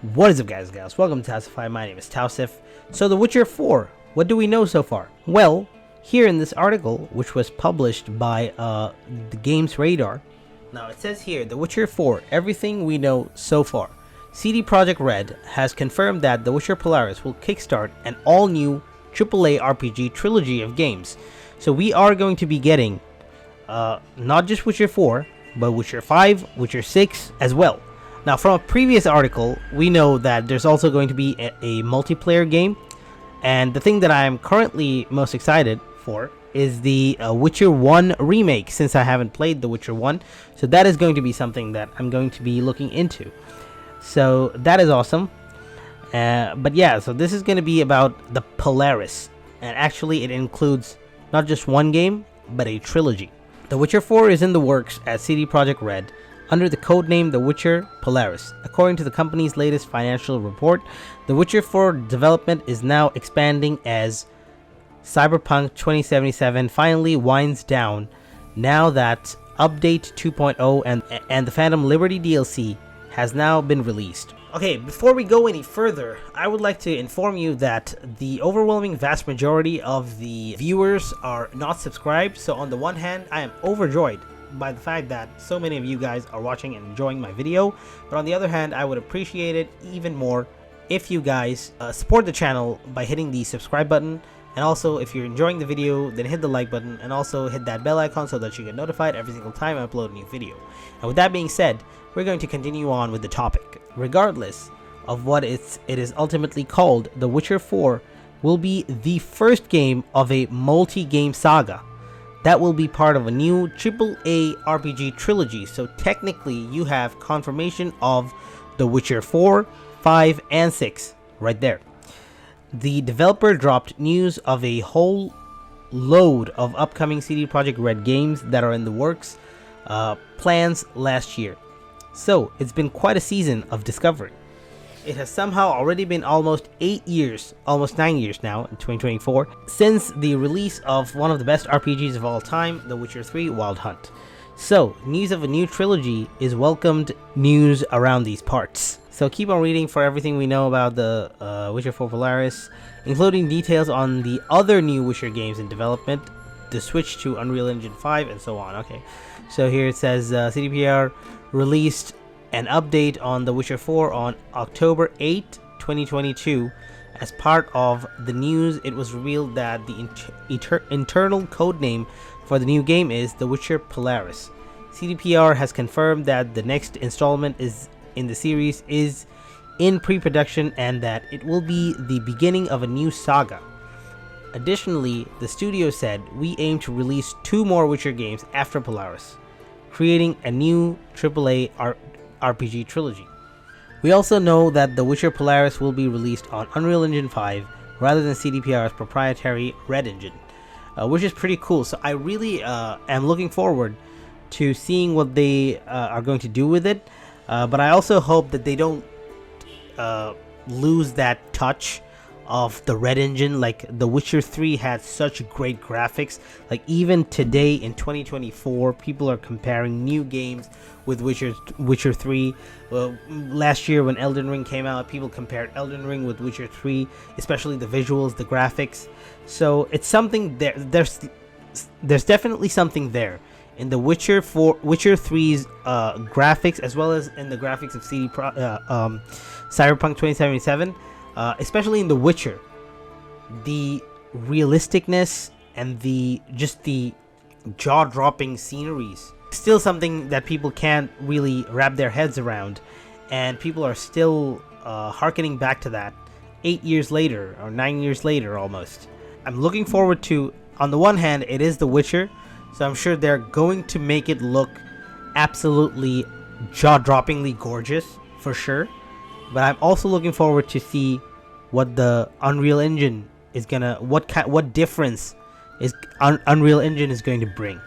What is up, guys and gals? Welcome to Tausify. My name is Tausif. So The Witcher 4, what do we know so far? Well, here in this article, which was published by the Games Radar, now it says here, The Witcher 4, everything we know so far. CD Projekt Red has confirmed that The Witcher Polaris will kickstart an all-new AAA RPG trilogy of games. So we are going to be getting not just Witcher 4, but Witcher 5, Witcher 6 as well. Now, from a previous article, we know that there's also going to be a multiplayer game, and the thing that I'm currently most excited for is the Witcher 1 remake, since I haven't played The Witcher 1, so that is going to be something that I'm going to be looking into. So that is awesome. But yeah, so this is going to be about the Polaris, and actually it includes not just one game, but a trilogy. The Witcher 4 is in the works at CD Projekt Red, under the codename The Witcher Polaris. According to the company's latest financial report, The Witcher 4 development is now expanding as Cyberpunk 2077 finally winds down now that Update 2.0 and the Phantom Liberty DLC has now been released. Okay, before we go any further, I would like to inform you that the overwhelming vast majority of the viewers are not subscribed, so on the one hand, I am overjoyed by the fact that so many of you guys are watching and enjoying my video, but on the other hand, I would appreciate it even more if you guys support the channel by hitting the subscribe button, and also if you're enjoying the video, then hit the like button and also hit that bell icon so that you get notified every single time I upload a new video. And with that being said, we're going to continue on with the topic. Regardless of what it is ultimately called, The Witcher 4 will be the first game of a multi-game saga that will be part of a new AAA RPG trilogy. So technically you have confirmation of The Witcher 4, 5, and 6 right there. The developer dropped news of a whole load of upcoming CD Projekt Red games that are in the works plans last year. So it's been quite a season of discovery. It has somehow already been almost 8 years, almost 9 years now in 2024, since the release of one of the best RPGs of all time, The Witcher 3 Wild Hunt. So, news of a new trilogy is welcomed news around these parts. So keep on reading for everything we know about the Witcher 4 Polaris, including details on the other new Witcher games in development, the switch to Unreal Engine 5, and so on. Okay, so here it says CDPR released an update on The Witcher 4 on October 8, 2022. As part of the news, it was revealed that the internal codename for the new game is The Witcher Polaris. CDPR has confirmed that the next installment in the series is in pre-production and that it will be the beginning of a new saga. Additionally, the studio said, "We aim to release 2 more Witcher games after Polaris, creating a new AAA RPG trilogy." We also know that The Witcher Polaris will be released on Unreal Engine 5 rather than CDPR's proprietary Red Engine, which is pretty cool. So I really am looking forward to seeing what they are going to do with it, but I also hope that they don't lose that touch of the Red Engine. Like The Witcher 3 had such great graphics. Like even today in 2024, people are comparing new games with Witcher 3. Last year when Elden Ring came out, people compared Elden Ring with Witcher 3, especially the visuals, the graphics. So it's something there. There's definitely something there in the Witcher 3's graphics, as well as in the graphics of Cyberpunk 2077. Especially in The Witcher, the realisticness and the jaw-dropping sceneries, still something that people can't really wrap their heads around, and people are still hearkening back to that 8 years later, or 9 years later almost. I'm looking forward to, on the one hand, it is The Witcher, so I'm sure they're going to make it look absolutely jaw-droppingly gorgeous, for sure. But I'm also looking forward to see what the Unreal Engine is gonna, what difference is Unreal Engine is going to bring.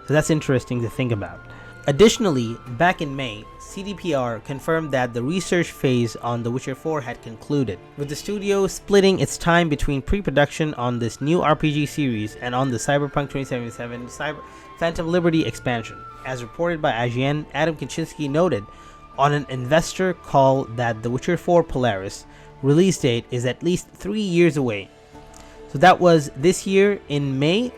So that's interesting to think about. Additionally, back in May, CDPR confirmed that the research phase on The Witcher 4 had concluded, with the studio splitting its time between pre-production on this new RPG series and on the Cyberpunk 2077 Phantom Liberty expansion. As reported by IGN, Adam Kaczynski noted, on an investor call that The Witcher 4 Polaris release date is at least 3 years away. So that was this year in May,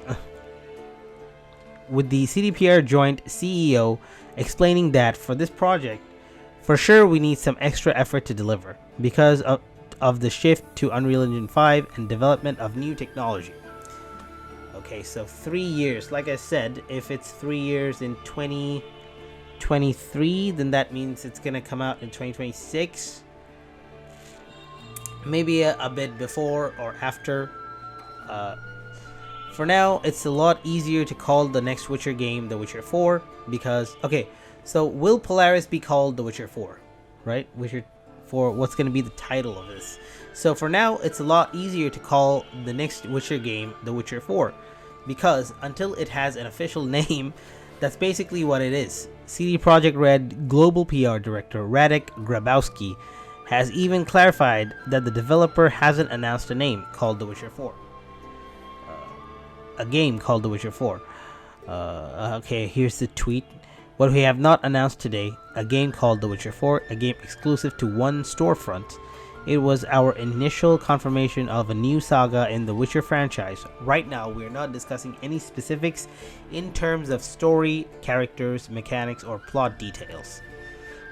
with the CDPR joint CEO explaining that for this project, for sure we need some extra effort to deliver because of the shift to Unreal Engine 5 and development of new technology. Okay, so 3 years. Like I said, if it's 3 years in 2023, then that means it's gonna come out in 2026. Maybe a bit before or after. For now, it's a lot easier to call the next Witcher game The Witcher 4 because, okay, so will Polaris be called The Witcher 4, right? Witcher 4, what's going to be the title of this? So for now, it's a lot easier to call the next Witcher game The Witcher 4 because until it has an official name, that's basically what it is. CD Projekt Red Global PR Director Radek Grabowski has even clarified that the developer hasn't announced a name called The Witcher 4. A game called The Witcher 4. Okay, here's the tweet. What we have not announced today, a game called The Witcher 4, a game exclusive to one storefront. It was our initial confirmation of a new saga in the Witcher franchise. Right now, we are not discussing any specifics in terms of story, characters, mechanics, or plot details.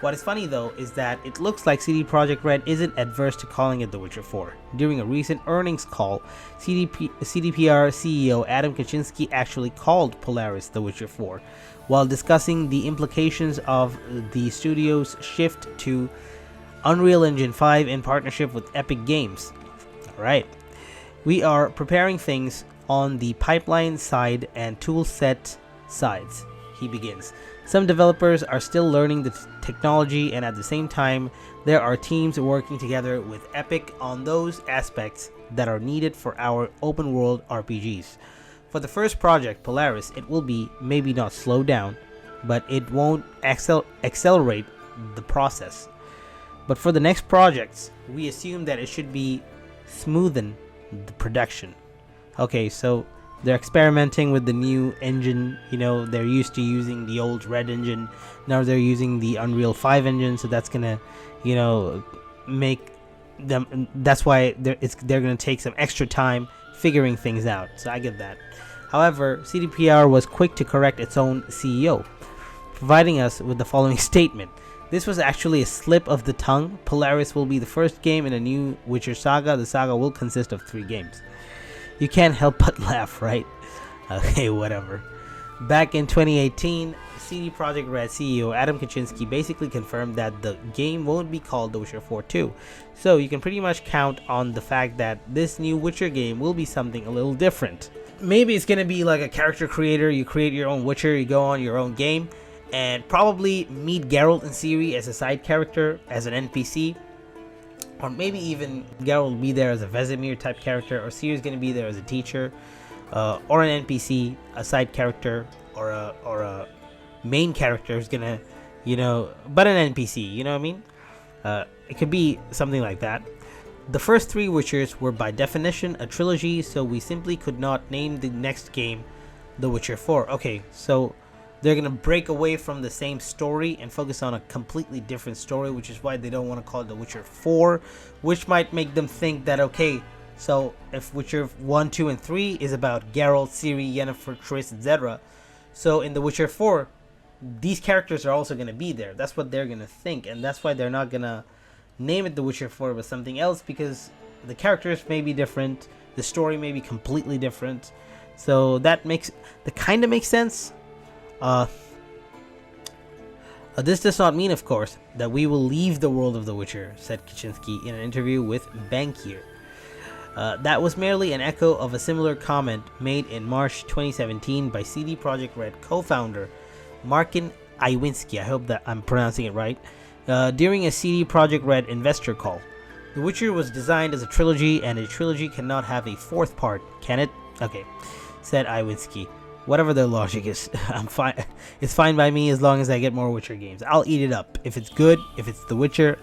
What is funny though is that it looks like CD Projekt Red isn't adverse to calling it The Witcher 4. During a recent earnings call, CDPR CEO Adam Kaczynski actually called Polaris The Witcher 4 while discussing the implications of the studio's shift to Unreal Engine 5 in partnership with Epic Games. Alright, we are preparing things on the pipeline side and toolset sides, he begins. Some developers are still learning the technology, and at the same time, there are teams working together with Epic on those aspects that are needed for our open world RPGs. For the first project, Polaris, it will be maybe not slow down, but it won't accelerate the process. But for the next projects, we assume that it should be smoothen the production. Okay, so they're experimenting with the new engine. You know, they're used to using the old Red engine. Now they're using the Unreal 5 engine, so that's gonna, you know, make them. That's why they're gonna take some extra time figuring things out. So I get that. However, CDPR was quick to correct its own CEO, providing us with the following statement. This was actually a slip of the tongue. Polaris will be the first game in a new Witcher saga. The saga will consist of 3 games. You can't help but laugh, right? Okay, whatever. Back in 2018, CD Projekt Red CEO Adam Kaczynski basically confirmed that the game won't be called The Witcher 4 2. So you can pretty much count on the fact that this new Witcher game will be something a little different. Maybe it's going to be like a character creator. You create your own Witcher, you go on your own game, and probably meet Geralt and Ciri as a side character, as an NPC. Or maybe even Geralt will be there as a Vesemir type character, or Ciri's going to be there as a teacher, or an NPC, a side character, or a main character is gonna, you know, but an NPC, you know what I mean? It could be something like that. The first 3 Witchers were by definition a trilogy, so we simply could not name the next game The Witcher 4. Okay, so they're gonna break away from the same story and focus on a completely different story, which is why they don't want to call it The Witcher 4, which might make them think that, okay, so if Witcher 1, 2, and 3 is about Geralt, Ciri, Yennefer, Triss, etc., so in The Witcher 4, these characters are also going to be there. That's what they're going to think, and that's why they're not going to name it The Witcher 4 but something else, because the characters may be different, the story may be completely different, so that kind of makes sense. This does not mean, of course, that we will leave the world of The Witcher, said Kaczynski in an interview with Bankier. That was merely an echo of a similar comment made in March 2017 by CD Projekt Red co-founder Marcin Iwinski, I hope that I'm pronouncing it right, during a CD Projekt Red investor call. The Witcher was designed as a trilogy, and a trilogy cannot have a 4th part, can it? Okay, said Iwinski. Whatever their logic is, I'm fine. It's fine by me as long as I get more Witcher games. I'll eat it up. If it's good, if it's The Witcher,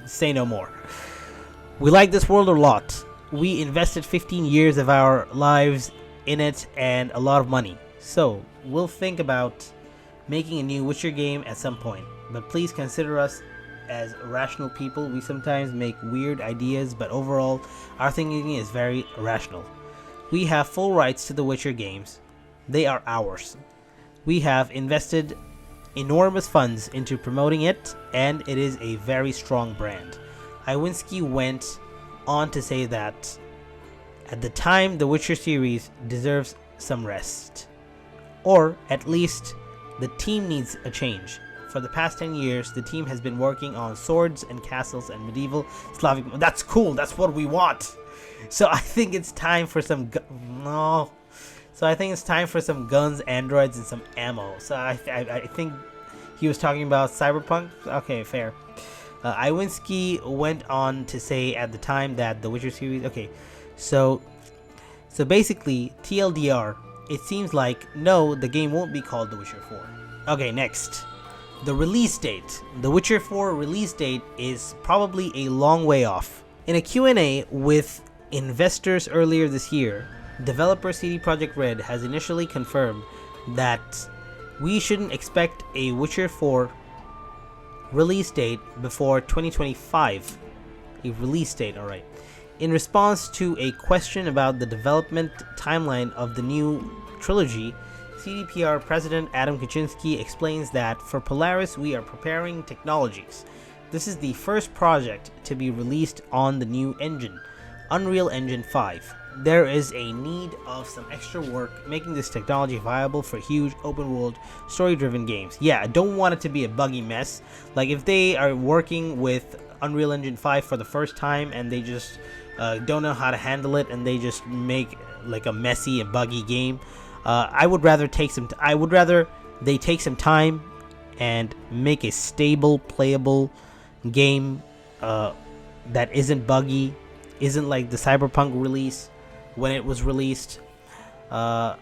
say no more. We like this world a lot. We invested 15 years of our lives in it and a lot of money. So, we'll think about making a new Witcher game at some point. but please consider us as rational people. We sometimes make weird ideas, but overall, our thinking is very rational. We have full rights to the Witcher games. They are ours. We have invested enormous funds into promoting it, and it is a very strong brand. Iwinski went on to say that at the time, the Witcher series deserves some rest. Or at least the team needs a change. For the past 10 years, the team has been working on swords and castles and medieval Slavic. That's cool. That's what we want. So I think it's time for some So I think it's time for some guns, androids, and some ammo. So I think he was talking about Cyberpunk. Okay, fair. Iwinski went on to say at the time that the Witcher series. Okay, so basically TLDR. It seems like no, the game won't be called The Witcher 4. Okay, next. The release date. The Witcher 4 release date is probably a long way off. In a Q&A with investors earlier this year, developer CD Projekt Red has initially confirmed that we shouldn't expect a Witcher 4 release date before 2025. A release date, alright. In response to a question about the development timeline of the new trilogy, CDPR President Adam Kaczynski explains that for Polaris we are preparing technologies. This is the first project to be released on the new engine, Unreal Engine 5. There is a need of some extra work making this technology viable for huge open world story driven games. Yeah, I don't want it to be a buggy mess. Like if they are working with Unreal Engine 5 for the first time and they just don't know how to handle it and they just make like a messy and buggy game, I would rather they take some time and make a stable, playable game that isn't buggy, isn't like the Cyberpunk release when it was released. Rather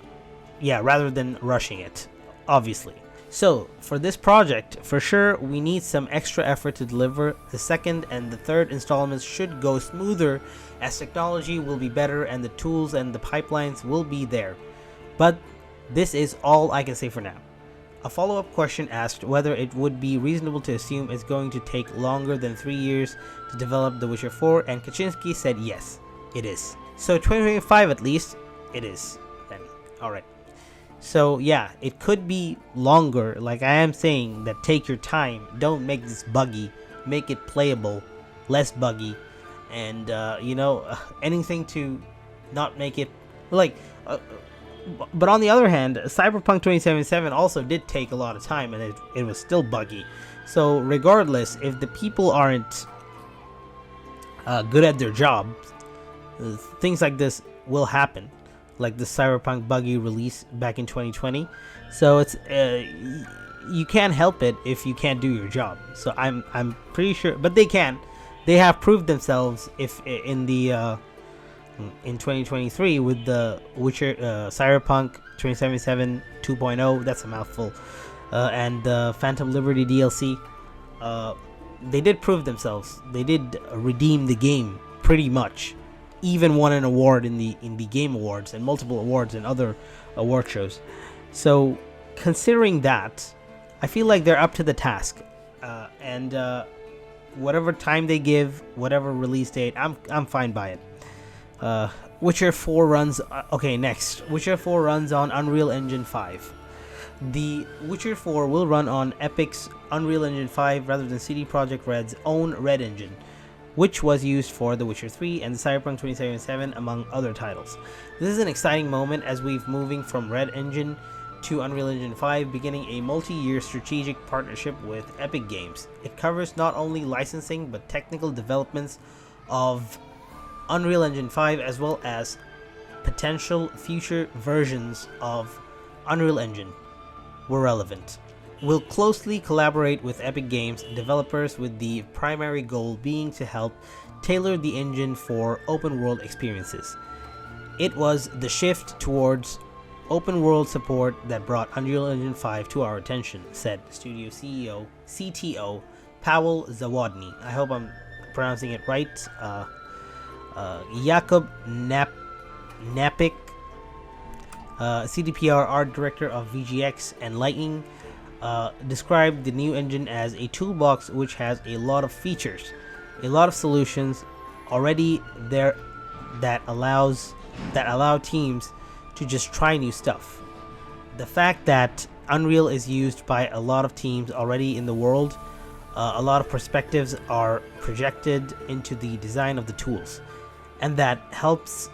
than rushing it, obviously. So for this project, for sure, we need some extra effort to deliver. The second and the third installments should go smoother as technology will be better and the tools and the pipelines will be there. But this is all I can say for now. A follow-up question asked whether it would be reasonable to assume it's going to take longer than 3 years to develop The Witcher 4, and Kaczynski said yes, it is. So 2025 at least, it is then. Alright. So yeah, it could be longer. Like I am saying, that take your time. Don't make this buggy. Make it playable, less buggy, and anything to not make it like. But on the other hand, Cyberpunk 2077 also did take a lot of time, and it was still buggy. So regardless, if the people aren't good at their job, things like this will happen. Like the Cyberpunk buggy release back in 2020. So it's you can't help it if you can't do your job. So I'm pretty sure, but they can. They have proved themselves if in the in 2023 with the Witcher Cyberpunk 2077 2.0. That's a mouthful. And the Phantom Liberty DLC. They did prove themselves. They did redeem the game pretty much. Even won an award in the Game Awards and multiple awards and other award shows. So considering that, I feel like they're up to the task, and whatever time they give, whatever release date, I'm fine by it. Witcher 4 runs. Okay, next, Witcher 4 runs on Unreal Engine 5. The Witcher 4 will run on Epic's Unreal Engine 5 rather than CD Projekt Red's own Red Engine, which was used for The Witcher 3 and the Cyberpunk 2077, among other titles. This is an exciting moment as we're moving from Red Engine to Unreal Engine 5, beginning a multi-year strategic partnership with Epic Games. It covers not only licensing but technical developments of Unreal Engine 5 as well as potential future versions of Unreal Engine were relevant. We'll closely collaborate with Epic Games developers with the primary goal being to help tailor the engine for open world experiences. It was the shift towards open world support that brought Unreal Engine 5 to our attention, said studio CTO Paweł Zawodny. I hope I'm pronouncing it right. Jakub Napik, CDPR art director of VGX and Lightning, described the new engine as a toolbox which has a lot of features, a lot of solutions already there that allow teams to just try new stuff. The fact that Unreal is used by a lot of teams already in the world, a lot of perspectives are projected into the design of the tools, and that helps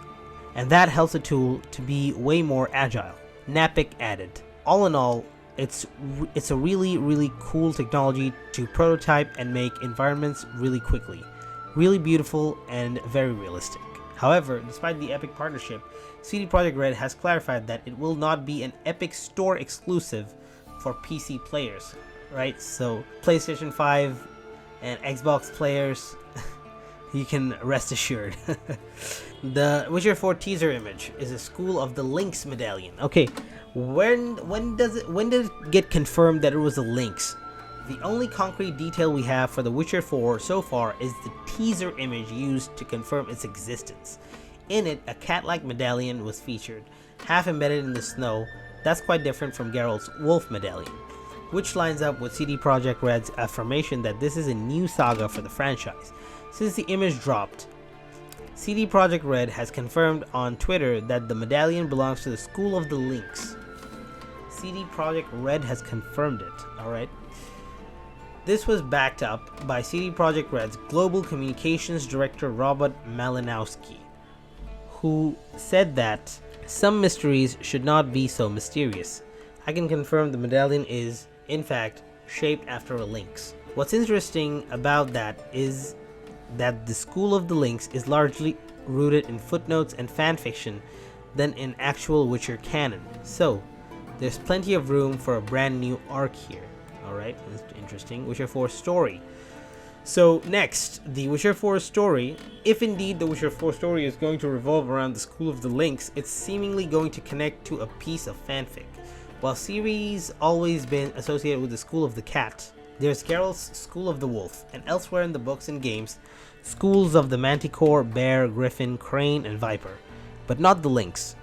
the tool to be way more agile. Napic added, all in all, it's a really cool technology to prototype and make environments really quickly, really beautiful and very realistic. However, despite the Epic partnership, CD Projekt Red has clarified that it will not be an Epic Store exclusive for PC players, right? So PlayStation 5 and Xbox players, you can rest assured. The Witcher 4 teaser image is a School of the Lynx medallion. Okay, when did it get confirmed that it was a Lynx? The only concrete detail we have for The Witcher 4 so far is the teaser image used to confirm its existence. In it, a cat-like medallion was featured, half embedded in the snow. That's quite different from Geralt's wolf medallion, which lines up with CD Projekt Red's affirmation that this is a new saga for the franchise. Since the image dropped, CD Projekt Red has confirmed on Twitter that the medallion belongs to the School of the Lynx. CD Projekt Red has confirmed it, alright? This was backed up by CD Projekt Red's Global Communications Director Robert Malinowski, who said that some mysteries should not be so mysterious. I can confirm the medallion is, in fact, shaped after a lynx. What's interesting about that is that the School of the Lynx is largely rooted in footnotes and fanfiction than in actual Witcher canon. So, there's plenty of room for a brand new arc here. Alright, that's interesting. Witcher 4 story. So next, the Witcher 4 story. If indeed the Witcher 4 story is going to revolve around the School of the Lynx, it's seemingly going to connect to a piece of fanfic. While series always been associated with the School of the Cat, there's Geralt's School of the Wolf, and elsewhere in the books and games, schools of the Manticore, Bear, Griffin, Crane, and Viper, but not the Lynx.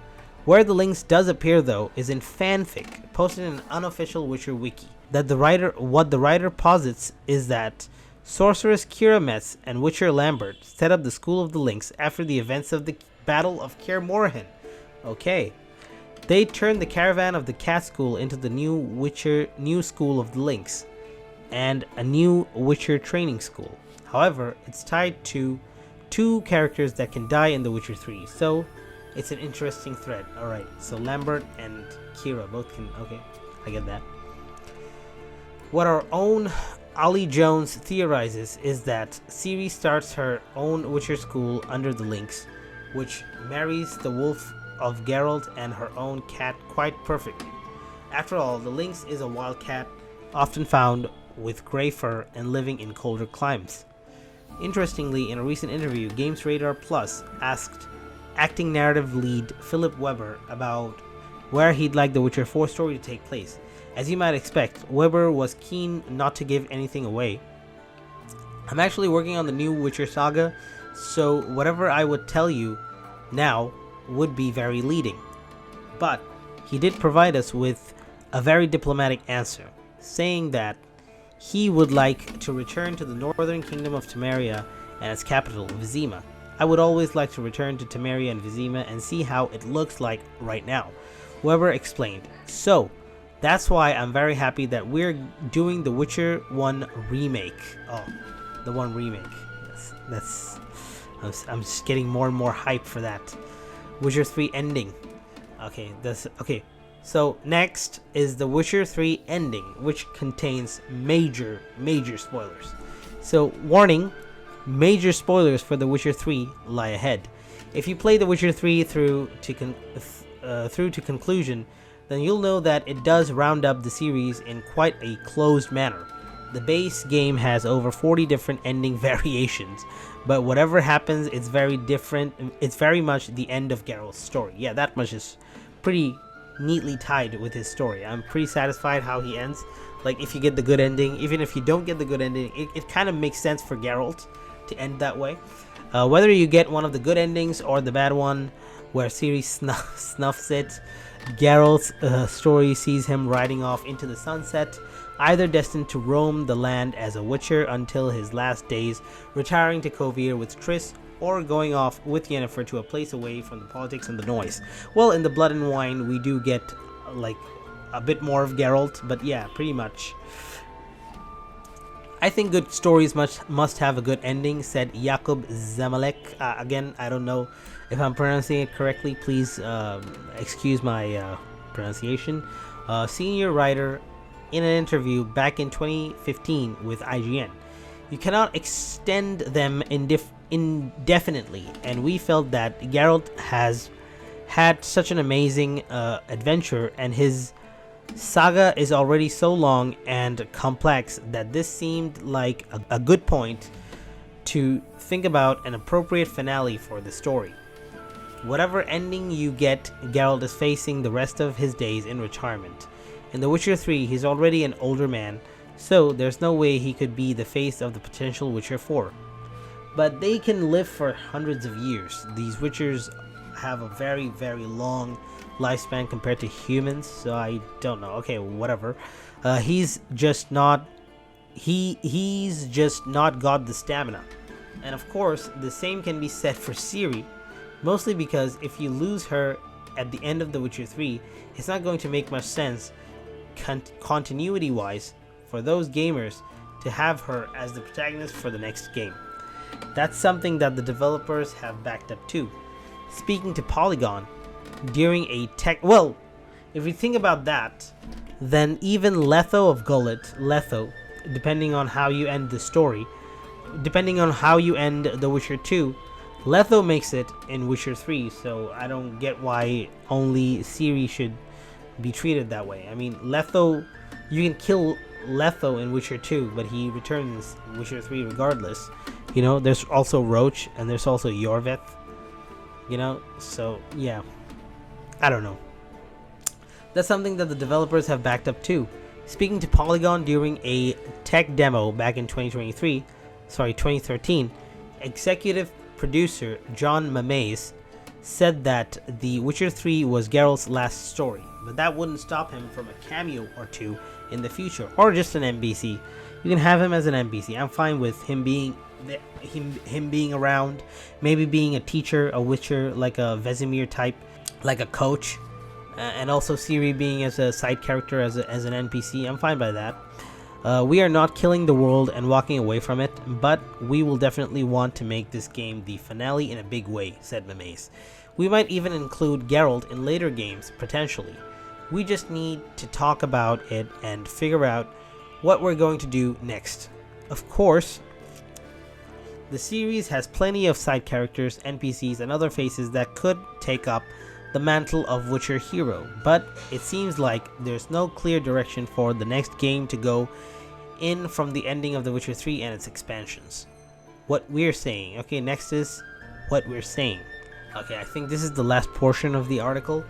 Where the Lynx does appear though is in fanfic, posted in an unofficial Witcher wiki. What the writer posits is that Sorceress Kira Metz and Witcher Lambert set up the School of the Lynx after the events of the Battle of Kaer Morhen. Okay. They turned the caravan of the Cat School into the new School of the Lynx, and a new Witcher training school. However, it's tied to two characters that can die in The Witcher 3, so it's an interesting thread. Alright, so Lambert and Kira both can... Okay, I get that. What our own Ollie Jones theorizes is that Ciri starts her own Witcher school under the Lynx, which marries the wolf of Geralt and her own cat quite perfectly. After all, the Lynx is a wild cat, often found with grey fur and living in colder climes. Interestingly, in a recent interview, Games Radar Plus asked acting narrative lead Philip Weber about where he'd like the Witcher 4 story to take place. As you might expect, Weber was keen not to give anything away. I'm actually working on the new Witcher saga, so whatever I would tell you now would be very leading. But he did provide us with a very diplomatic answer, saying that he would like to return to the northern kingdom of Temeria and its capital, Vizima. I would always like to return to Temeria and Vizima and see how it looks like right now, Weber explained. So, that's why I'm very happy that we're doing the Witcher 1 remake. Oh, the 1 remake. I'm just getting more and more hype for that. Witcher 3 ending. Okay, so next is the Witcher 3 ending, which contains major spoilers. So, warning, major spoilers for the Witcher 3 lie ahead. If you play the Witcher 3 through to conclusion, then you'll know that it does round up the series in quite a closed manner. The base game has over 40 different ending variations, but whatever happens, it's very different. It's very much the end of Geralt's story. Yeah, that much is pretty neatly tied with his story. I'm pretty satisfied how he ends. Like, if you get the good ending, even if you don't get the good ending, it kind of makes sense for Geralt to end that way. Whether you get one of the good endings or the bad one, where Ciri snuffs it. Geralt's story sees him riding off into the sunset, either destined to roam the land as a witcher until his last days, retiring to Kovir with Triss, or going off with Yennefer to a place away from the politics and the noise. Well, in the Blood and Wine, we do get like a bit more of Geralt, but yeah, pretty much. I think good stories must have a good ending, said Jakub Zamalek. Again, I don't know if I'm pronouncing it correctly. Please excuse my pronunciation. Senior writer in an interview back in 2015 with IGN. You cannot extend them indefinitely, and we felt that Geralt has had such an amazing adventure, and his saga is already so long and complex that this seemed like a good point to think about an appropriate finale for the story. Whatever ending you get, Geralt is facing the rest of his days in retirement. In The Witcher 3, he's already an older man, so there's no way he could be the face of the potential Witcher 4. But they can live for hundreds of years. These Witchers have a very, very long lifespan compared to humans, so I don't know. Okay, whatever. He's just not got the stamina. And of course, the same can be said for Ciri, mostly because if you lose her at the end of The Witcher 3, it's not going to make much sense continuity wise for those gamers to have her as the protagonist for the next game. That's something that the developers have backed up too. Speaking to Polygon during a if we think about that, then even Letho of Letho, depending on how you end the story, depending on how you end The Witcher 2, Letho makes it in Witcher 3, so I don't get why only Ciri should be treated that way. I mean, Letho, you can kill Letho in Witcher 2, but he returns in Witcher 3 regardless. You know, there's also Roach, and there's also Yorveth. You know, so yeah, I don't know. That's something that the developers have backed up too. Speaking to Polygon during a tech demo back in 2013, executive producer John Mames said that The Witcher 3 was Geralt's last story, but that wouldn't stop him from a cameo or two in the future, or just an NPC. You can have him as an NPC. I'm fine with him being around, maybe being a teacher, a witcher, like a Vesemir type, like a coach, and also Ciri being as a side character, as an NPC. I'm fine by that. We are not killing the world and walking away from it, but we will definitely want to make this game the finale in a big way, said Mames. We might even include Geralt in later games, potentially. We just need to talk about it and figure out what we're going to do next. Of course, the series has plenty of side characters, NPCs, and other faces that could take up the mantle of Witcher hero, but it seems like there's no clear direction for the next game to go in from the ending of The Witcher 3 and its expansions. What we're saying. Okay, next is what we're saying. Okay, I think this is the last portion of the article.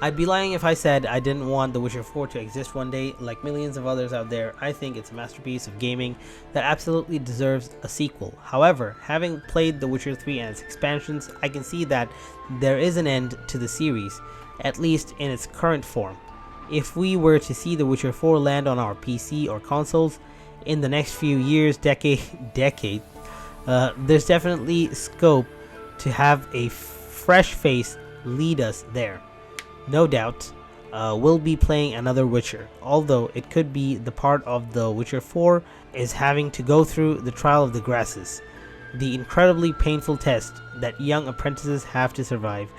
I'd be lying if I said I didn't want The Witcher 4 to exist one day. Like millions of others out there, I think it's a masterpiece of gaming that absolutely deserves a sequel. However, having played The Witcher 3 and its expansions, I can see that there is an end to the series, at least in its current form. If we were to see The Witcher 4 land on our PC or consoles in the next few years, decade, there's definitely scope to have a fresh face lead us there. No doubt, we'll be playing another Witcher, although it could be the part of The Witcher 4 is having to go through the trial of the grasses, the incredibly painful test that young apprentices have to survive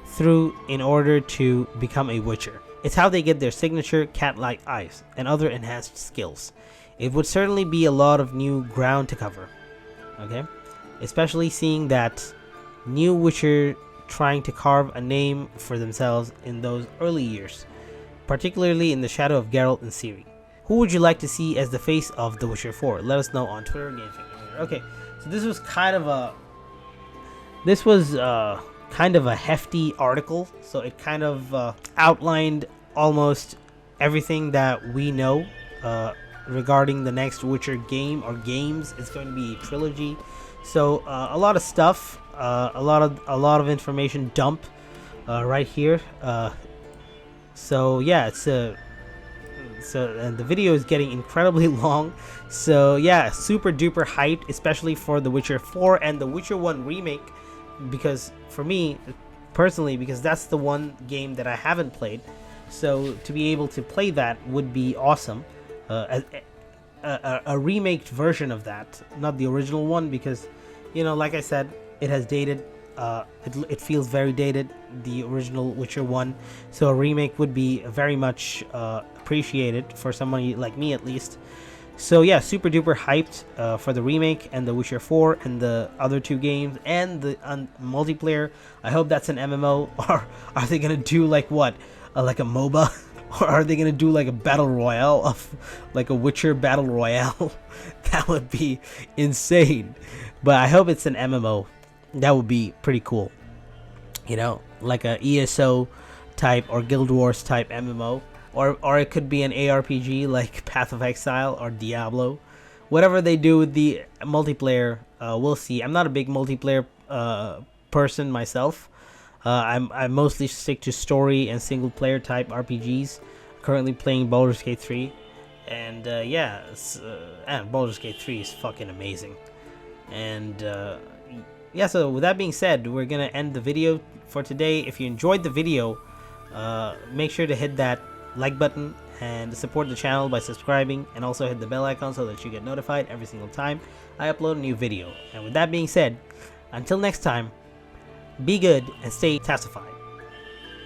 through in order to become a Witcher. It's how they get their signature cat-like eyes and other enhanced skills. It would certainly be a lot of new ground to cover, okay? Especially seeing that new Witcher trying to carve a name for themselves in those early years, particularly in the shadow of Geralt and Ciri. Who would you like to see as the face of The Witcher 4? Let us know on Twitter, GameFact. Okay, so this was kind of a hefty article. So it kind of outlined almost everything that we know regarding the next Witcher game or games. It's going to be a trilogy. So a lot of stuff. A lot of information dump right here. So yeah, and the video is getting incredibly long. So yeah, super duper hyped, especially for The Witcher 4 and The Witcher 1 remake, because for me personally, because that's the one game that I haven't played. So to be able to play that would be awesome. A remake version of that, not the original one, because like I said, it has dated. It feels very dated, the original Witcher 1. So a remake would be very much appreciated for somebody like me, at least. So yeah, super duper hyped for the remake and The Witcher 4 and the other two games and the multiplayer. I hope that's an MMO, or are they gonna do like what, like a MOBA, or are they gonna do like a battle royale of like a Witcher battle royale? That would be insane. But I hope it's an MMO. That would be pretty cool. Like a ESO type or Guild Wars type MMO. Or it could be an ARPG like Path of Exile or Diablo. Whatever they do with the multiplayer, we'll see. I'm not a big multiplayer person myself. I mostly stick to story and single player type RPGs. Currently playing Baldur's Gate 3. And and Baldur's Gate 3 is fucking amazing. And yeah, so with that being said, we're gonna end the video for today. If you enjoyed the video, make sure to hit that like button and support the channel by subscribing, and also hit the bell icon so that you get notified every single time I upload a new video. And with that being said, until next time, be good and stay Tausify.